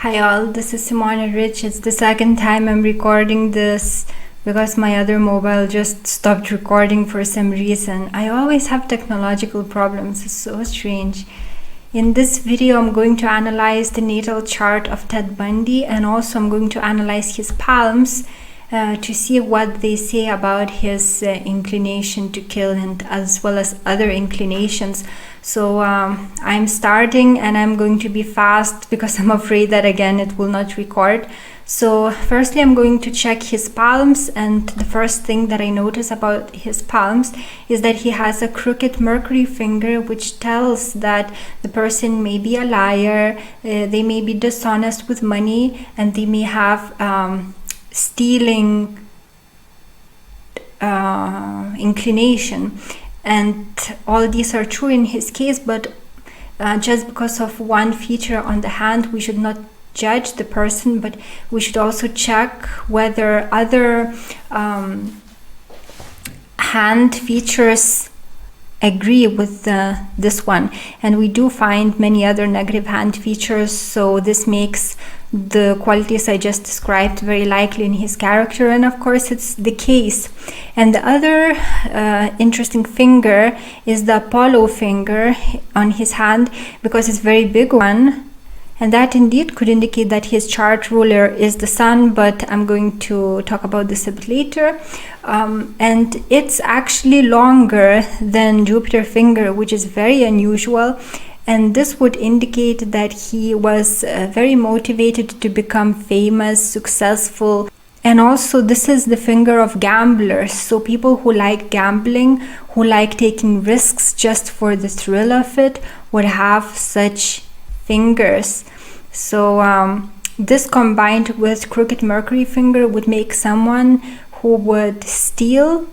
Hi all, this is Simona Rich. It's the second time I'm recording this because my other mobile just stopped recording for some reason. I always have technological problems, it's so strange. In this video, I'm going to analyze the natal chart of Ted Bundy, and also I'm going to analyze his palms to see what they say about his inclination to kill, and as well as other inclinations. So I'm starting, and I'm going to be fast because I'm afraid that again it will not record. So firstly, I'm going to check his palms, and the first thing that I notice about his palms is that he has a crooked Mercury finger, which tells that the person may be a liar, they may be dishonest with money, and they may have stealing inclination. And all these are true in his case, but just because of one feature on the hand, we should not judge the person, but we should also check whether other hand features agree with this one. And we do find many other negative hand features, so this makes the qualities I just described very likely in his character, and of course it's the case. And the other interesting finger is the Apollo finger on his hand, because it's a very big one, and that indeed could indicate that his chart ruler is the sun, but I'm going to talk about this a bit later. And it's actually longer than Jupiter finger, which is very unusual. And this would indicate that he was very motivated to become famous, successful. And also this is the finger of gamblers. So people who like gambling, who like taking risks just for the thrill of it, would have such fingers. So this combined with crooked Mercury finger would make someone who would steal,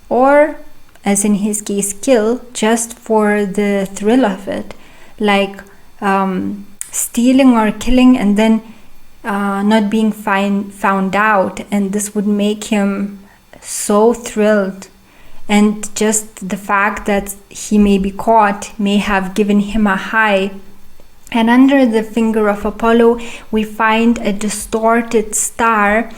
or as in his case kill, just for the thrill of it. Like stealing or killing and then not being found out, and this would make him so thrilled, and just the fact that he may be caught may have given him a high. And under the finger of Apollo we find a distorted star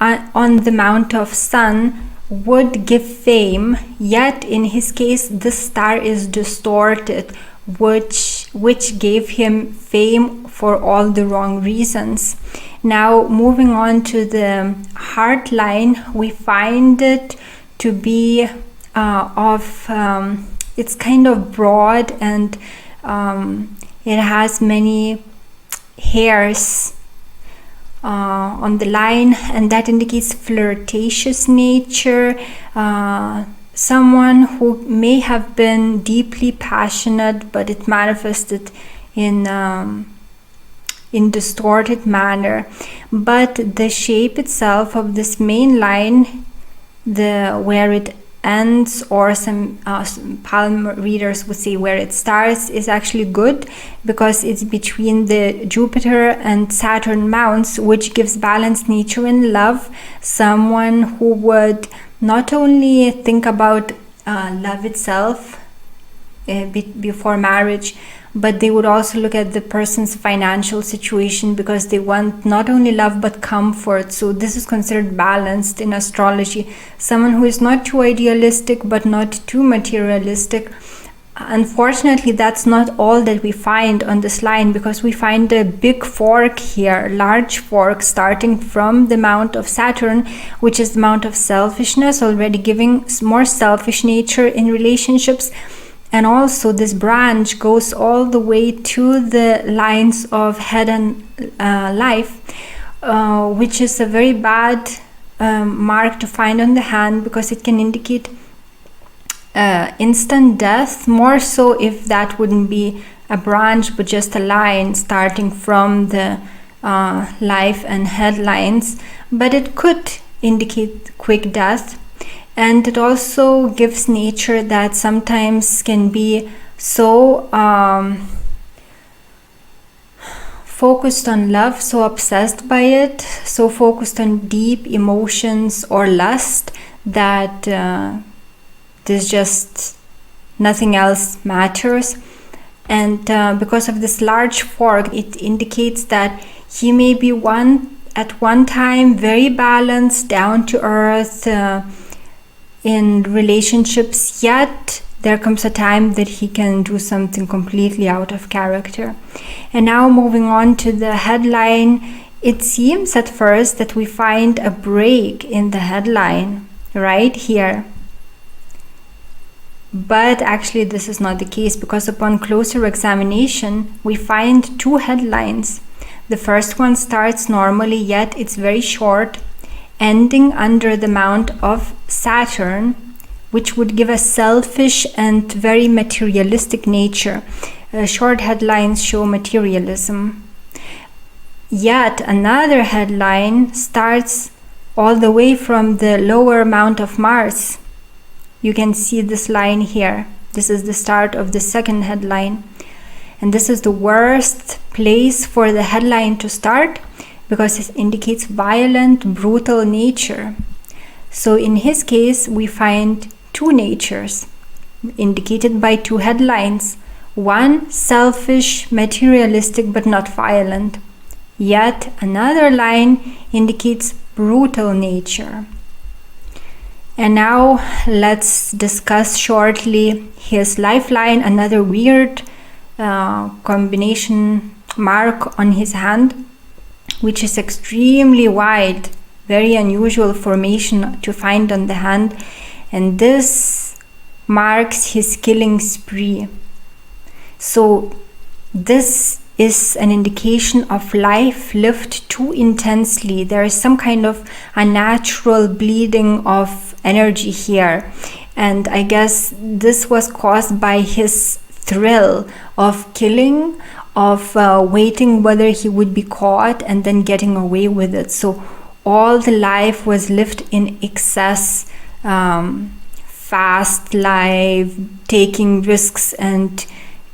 on the mount of sun would give fame, yet in his case this star is distorted, which gave him fame for all the wrong reasons. Now moving on to the heart line, we find it to be it's kind of broad, and it has many hairs on the line, and that indicates flirtatious nature, someone who may have been deeply passionate, but it manifested in distorted manner. But the shape itself of this main line, where it ends, or some palm readers would say where it starts, is actually good, because it's between the Jupiter and Saturn mounts, which gives balanced nature in love. Someone who would not only think about love itself before marriage, but they would also look at the person's financial situation, because they want not only love but comfort. So this is considered balanced in astrology. Someone who is not too idealistic but not too materialistic. Unfortunately, that's not all that we find on this line, because we find a big fork here, large fork starting from the mount of Saturn, which is the mount of selfishness, already giving more selfish nature in relationships. And also this branch goes all the way to the lines of head and life, which is a very bad mark to find on the hand, because it can indicate instant death, more so if that wouldn't be a branch but just a line starting from the life and head lines. But it could indicate quick death. And it also gives nature that sometimes can be so focused on love, so obsessed by it, so focused on deep emotions or lust, that there's just nothing else matters. And because of this large fork, it indicates that he may be at one time very balanced, down to earth in relationships, yet there comes a time that he can do something completely out of character. And now moving on to the headline, it seems at first that we find a break in the headline right here. But actually this is not the case, because upon closer examination we find two headlines. The first one starts normally, yet it's very short, ending under the mount of Saturn, which would give a selfish and very materialistic nature. Short headlines show materialism. Yet another headline starts all the way from the lower mount of Mars. You can see this line here. This is the start of the second headline. And this is the worst place for the headline to start, because it indicates violent, brutal nature. So in his case, we find two natures indicated by two headlines. One, selfish, materialistic, but not violent. Yet another line indicates brutal nature. And now let's discuss shortly his lifeline, another weird combination mark on his hand, which is extremely wide, very unusual formation to find on the hand. And this marks his killing spree. So this is an indication of life lived too intensely. There is some kind of unnatural bleeding of energy here, and I guess this was caused by his thrill of killing, of waiting whether he would be caught and then getting away with it. So all the life was lived in excess, fast life, taking risks, and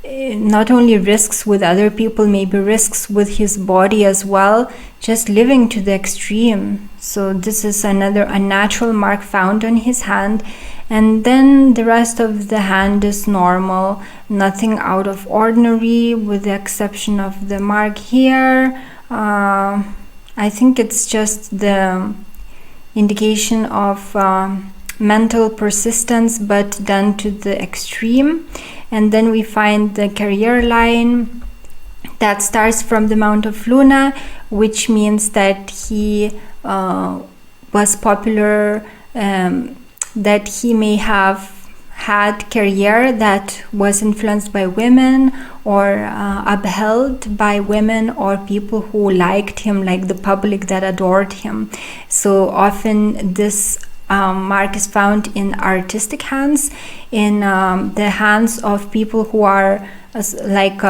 not only risks with other people, maybe risks with his body as well, just living to the extreme. So this is another unnatural mark found on his hand. And then the rest of the hand is normal, nothing out of ordinary, with the exception of the mark here. I think it's just the indication of mental persistence, but done to the extreme. And then we find the career line that starts from the Mount of Luna, which means that he was popular, that he may have had career that was influenced by women, or upheld by women, or people who liked him, like the public that adored him. So often this mark is found in artistic hands, in the hands of people who are like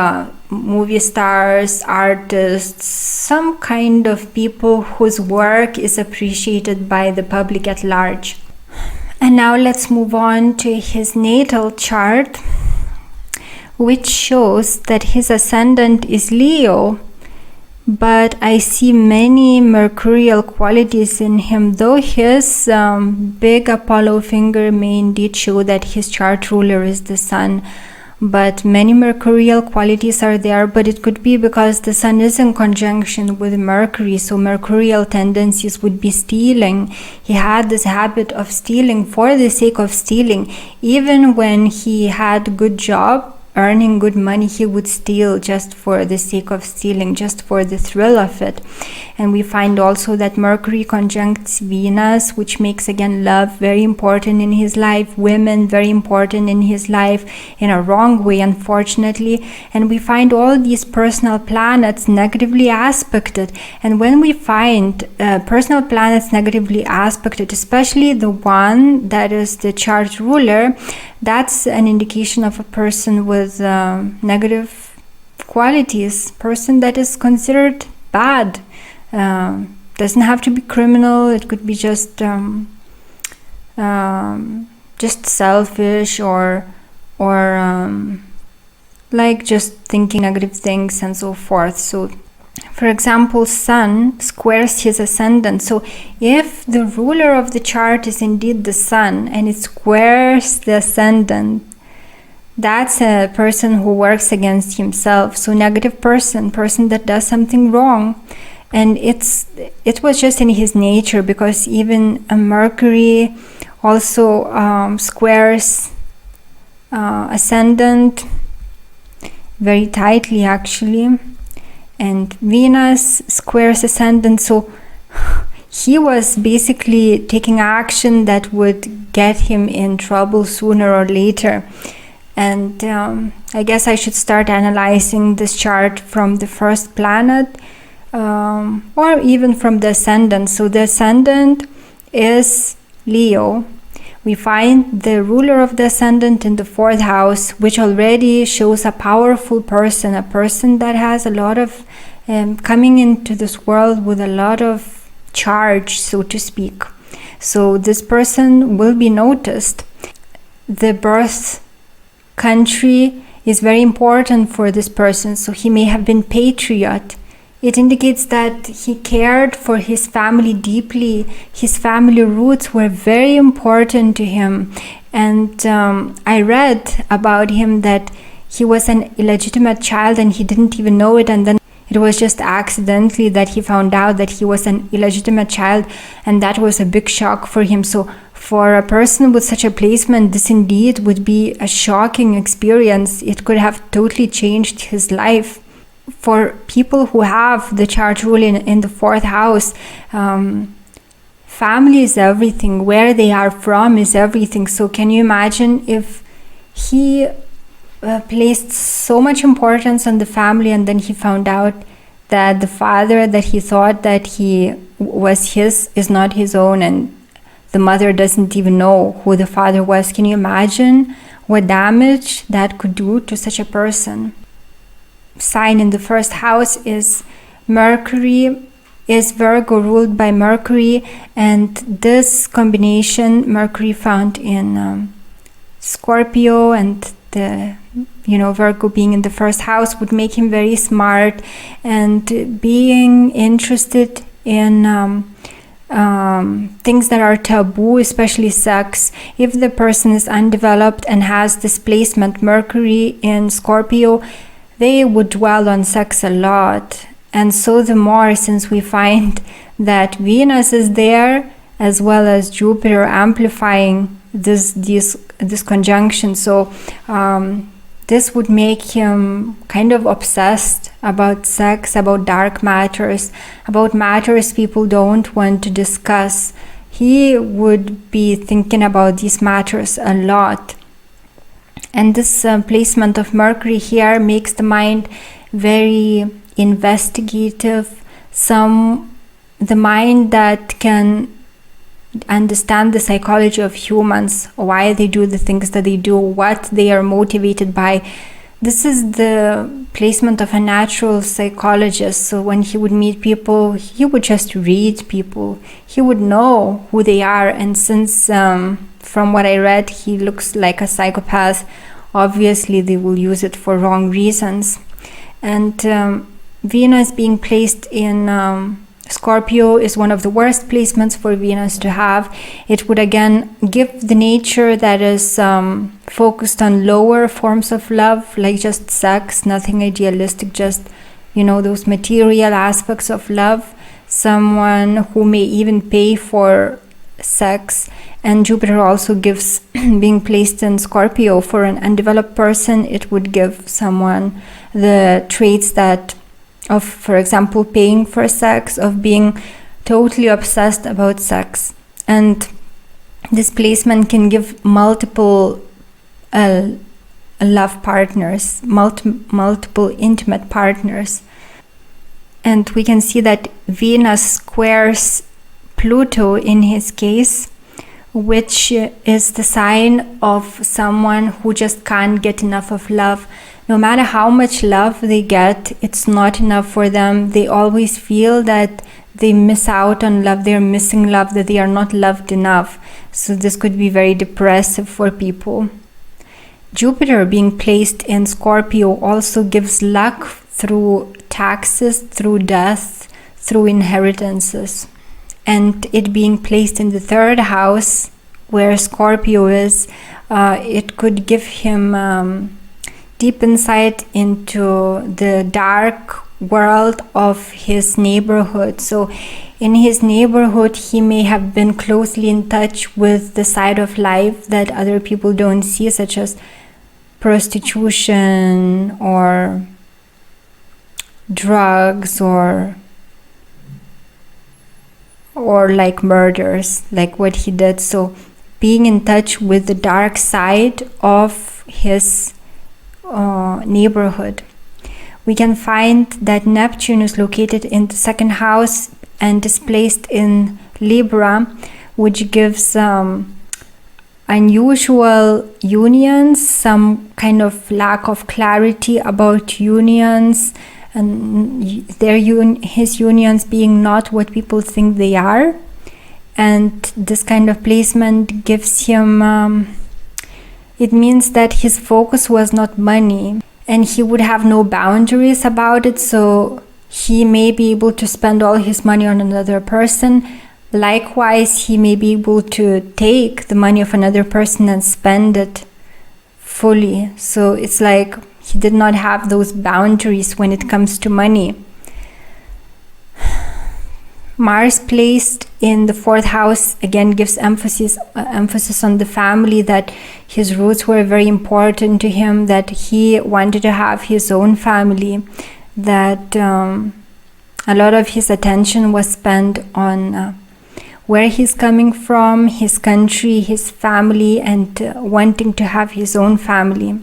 movie stars, artists, some kind of people whose work is appreciated by the public at large. And now let's move on to his natal chart, which shows that his ascendant is Leo. But I see many mercurial qualities in him, though his big Apollo finger may indeed show that his chart ruler is the sun. But many mercurial qualities are there, but it could be because the sun is in conjunction with Mercury, so mercurial tendencies would be stealing. He had this habit of stealing for the sake of stealing. Even when he had good job, earning good money, he would steal just for the sake of stealing, just for the thrill of it. And we find also that Mercury conjuncts Venus, which makes again love very important in his life, women very important in his life, in a wrong way, unfortunately. And we find all these personal planets negatively aspected. And when we find personal planets negatively aspected, especially the one that is the chart ruler, that's an indication of a person with negative qualities, person that is considered bad. Doesn't have to be criminal, it could be just selfish, or like just thinking negative things and so forth. So for example, Sun squares his ascendant. So if the ruler of the chart is indeed the Sun and it squares the ascendant, that's a person who works against himself. So negative person that does something wrong. And it was just in his nature, because even Mercury also squares ascendant very tightly actually, and Venus squares ascendant. So he was basically taking action that would get him in trouble sooner or later. And I guess I should start analyzing this chart from the first planet, or even from the ascendant. So the ascendant is Leo. We find the ruler of the ascendant in the 4th house, which already shows a powerful person, a person that has a lot of coming into this world with a lot of charge, so to speak. So this person will be noticed. The birth country is very important for this person, so he may have been patriot. It indicates that he cared for his family deeply. His family roots were very important to him. And I read about him that he was an illegitimate child and he didn't even know it. And then it was just accidentally that he found out that he was an illegitimate child. And that was a big shock for him. So for a person with such a placement, this indeed would be a shocking experience. It could have totally changed his life. For people who have the chart ruling in the 4th house, family is everything. Where they are from is everything. So can you imagine if he placed so much importance on the family, and then he found out that the father that he thought that he was his is not his own, and the mother doesn't even know who the father was? Can you imagine what damage that could do to such a person? Sign in the 1st house is Mercury, is Virgo, ruled by Mercury, and this combination, Mercury found in Scorpio, and the Virgo being in the 1st house, would make him very smart and being interested in things that are taboo, especially sex. If the person is undeveloped and has displacement Mercury in Scorpio, they would dwell on sex a lot. And so the more, since we find that Venus is there as well as Jupiter amplifying this conjunction, so this would make him kind of obsessed about sex, about dark matters, about matters people don't want to discuss. He would be thinking about these matters a lot. And this placement of Mercury here makes the mind very investigative. The mind that can understand the psychology of humans, why they do the things that they do, what they are motivated by. This is the placement of a natural psychologist. So when he would meet people, he would just read people. He would know who they are. And since from what I read, he looks like a psychopath, obviously they will use it for wrong reasons. And Venus being placed in Scorpio is one of the worst placements for Venus to have. It would again give the nature that is focused on lower forms of love, like just sex, nothing idealistic, just those material aspects of love. Someone who may even pay for sex. And Jupiter also gives, being placed in Scorpio, for an undeveloped person, it would give someone the traits that of, for example, paying for sex, of being totally obsessed about sex. And this placement can give multiple love partners, multiple intimate partners. And we can see that Venus squares Pluto in his case, which is the sign of someone who just can't get enough of love. No matter how much love they get, it's not enough for them. They always feel that they miss out on love, they're missing love, that they are not loved enough. So this could be very depressive for people. Jupiter being placed in Scorpio also gives luck through taxes, through death, through inheritances. And it being placed in the 3rd house where Scorpio is, it could give him deep insight into the dark world of his neighborhood. So in his neighborhood, he may have been closely in touch with the side of life that other people don't see, such as prostitution or drugs or like murders, like what he did. So being in touch with the dark side of his neighborhood. We can find that Neptune is located in the second house and is placed in Libra, which gives unusual unions, some kind of lack of clarity about unions, and his unions being not what people think they are. And this kind of placement gives him, it means that his focus was not money, and he would have no boundaries about it, so he may be able to spend all his money on another person. Likewise, he may be able to take the money of another person and spend it fully. So it's like he did not have those boundaries when it comes to money. Mars placed in the fourth house again gives emphasis on the family, that his roots were very important to him, that he wanted to have his own family, that a lot of his attention was spent on where he's coming from, his country, his family, and wanting to have his own family.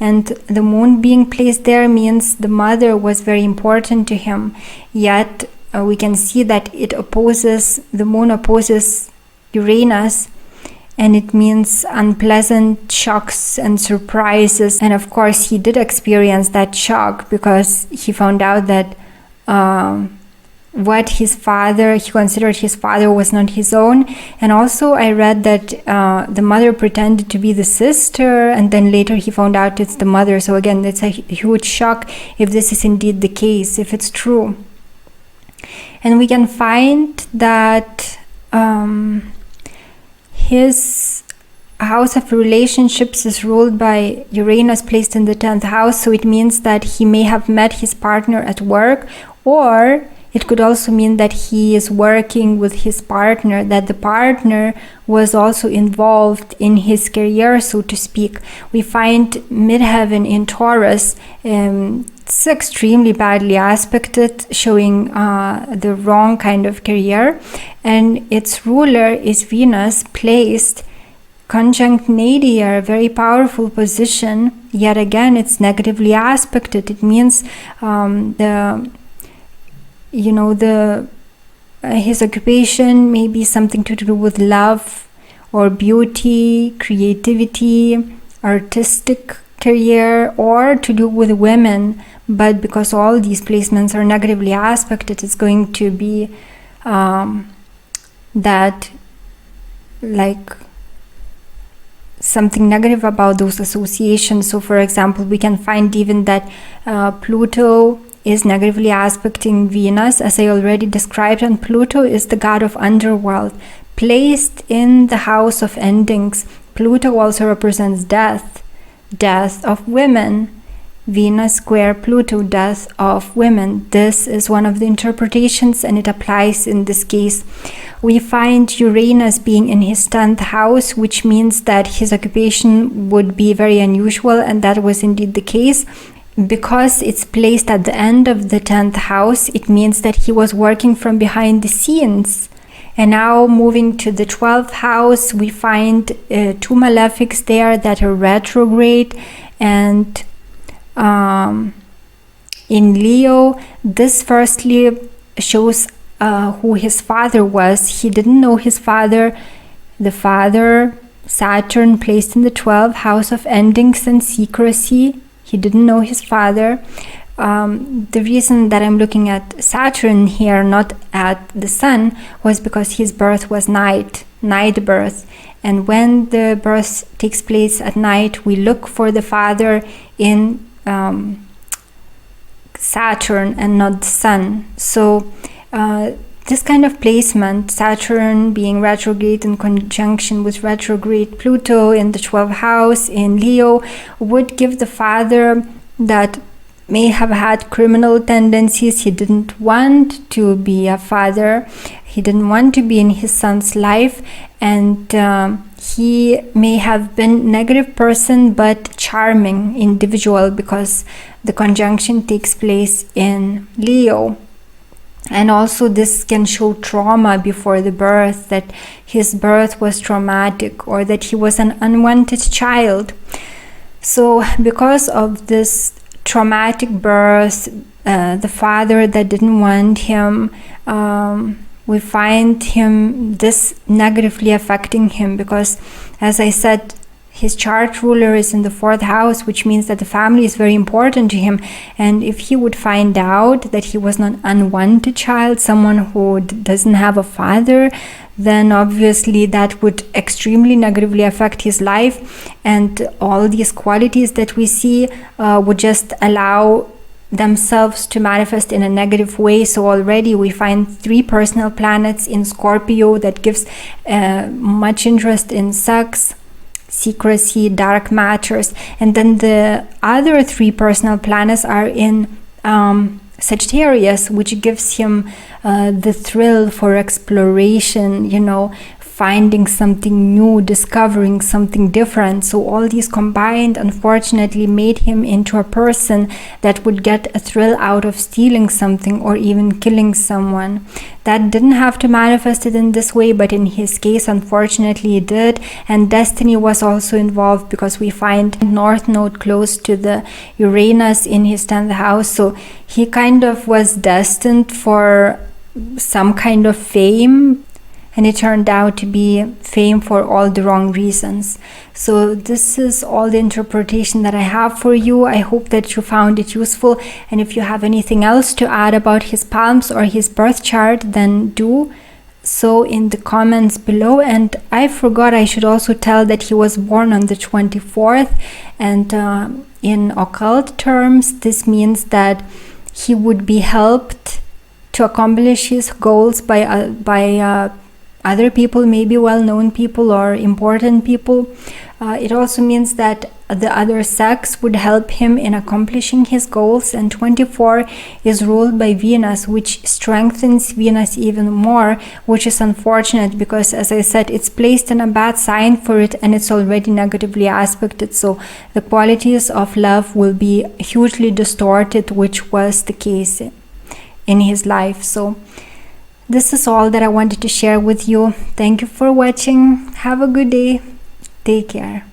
And the moon being placed there means the mother was very important to him. Yet we can see that the moon opposes Uranus, and it means unpleasant shocks and surprises. And of course, he did experience that shock because he found out that what he considered his father was not his own. And also I read that the mother pretended to be the sister, and then later he found out it's the mother. So again, it's a huge shock if this is indeed the case, if it's true. And we can find that his house of relationships is ruled by Uranus placed in the 10th house. So it means that he may have met his partner at work, or it could also mean that he is working with his partner, that the partner was also involved in his career, so to speak. We find midheaven in Taurus. It's extremely badly aspected, showing the wrong kind of career. And its ruler is Venus, placed conjunct nadir, a very powerful position. Yet again, it's negatively aspected. It means his occupation may be something to do with love or beauty, creativity, artistic career, or to do with women. But because all these placements are negatively aspected, it's going to be that like something negative about those associations. So for example, we can find even that Pluto is negatively aspecting Venus, as I already described, and Pluto is the god of underworld, placed in the house of endings. Pluto also represents death of women. Venus square Pluto, death of women. This is one of the interpretations, and it applies in this case. We find Uranus being in his 10th house, which means that his occupation would be very unusual, and that was indeed the case. Because it's placed at the end of the 10th house, it means that he was working from behind the scenes. And now moving to the 12th house, we find two malefics there that are retrograde. And in Leo, this firstly shows who his father was. He didn't know his father. The father, Saturn, placed in the 12th house of endings and secrecy. He didn't know his father. The reason that I'm looking at Saturn here, not at the sun, was because his birth was night birth. And when the birth takes place at night, we look for the father in Saturn and not the sun. So this kind of placement, Saturn being retrograde in conjunction with retrograde Pluto in the 12th house in Leo, would give the father that may have had criminal tendencies. He didn't want to be a father. He didn't want to be in his son's life, and he may have been negative person but charming individual, because the conjunction takes place in Leo. And also this can show trauma before the birth, that his birth was traumatic, or that he was an unwanted child. So because of this traumatic birth, the father that didn't want him, we find him this negatively affecting him, because as I said, his chart ruler is in the 4th house, which means that the family is very important to him. And if he would find out that he was an unwanted child, someone who doesn't have a father, then obviously that would extremely negatively affect his life. And all these qualities that we see would just allow themselves to manifest in a negative way. So already we find 3 personal planets in Scorpio that gives much interest in sex, secrecy, dark matters, and then the other 3 personal planets are in Sagittarius, which gives him the thrill for exploration, finding something new, discovering something different. So all these combined, unfortunately, made him into a person that would get a thrill out of stealing something or even killing someone. That didn't have to manifest it in this way, but in his case, unfortunately, it did. And destiny was also involved, because we find North Node close to the Uranus in his 10th house. So he kind of was destined for some kind of fame, and it turned out to be fame for all the wrong reasons. So this is all the interpretation that I have for you. I hope that you found it useful, and if you have anything else to add about his palms or his birth chart, then do so in the comments below. And I forgot, I should also tell that he was born on the 24th, and in occult terms this means that he would be helped to accomplish his goals by other people, maybe well-known people or important people. It also means that the other sex would help him in accomplishing his goals. And 24 is ruled by Venus, which strengthens Venus even more, which is unfortunate because, as I said, it's placed in a bad sign for it and it's already negatively aspected. So the qualities of love will be hugely distorted, which was the case in his life. So this is all that I wanted to share with you. Thank you for watching. Have a good day. Take care.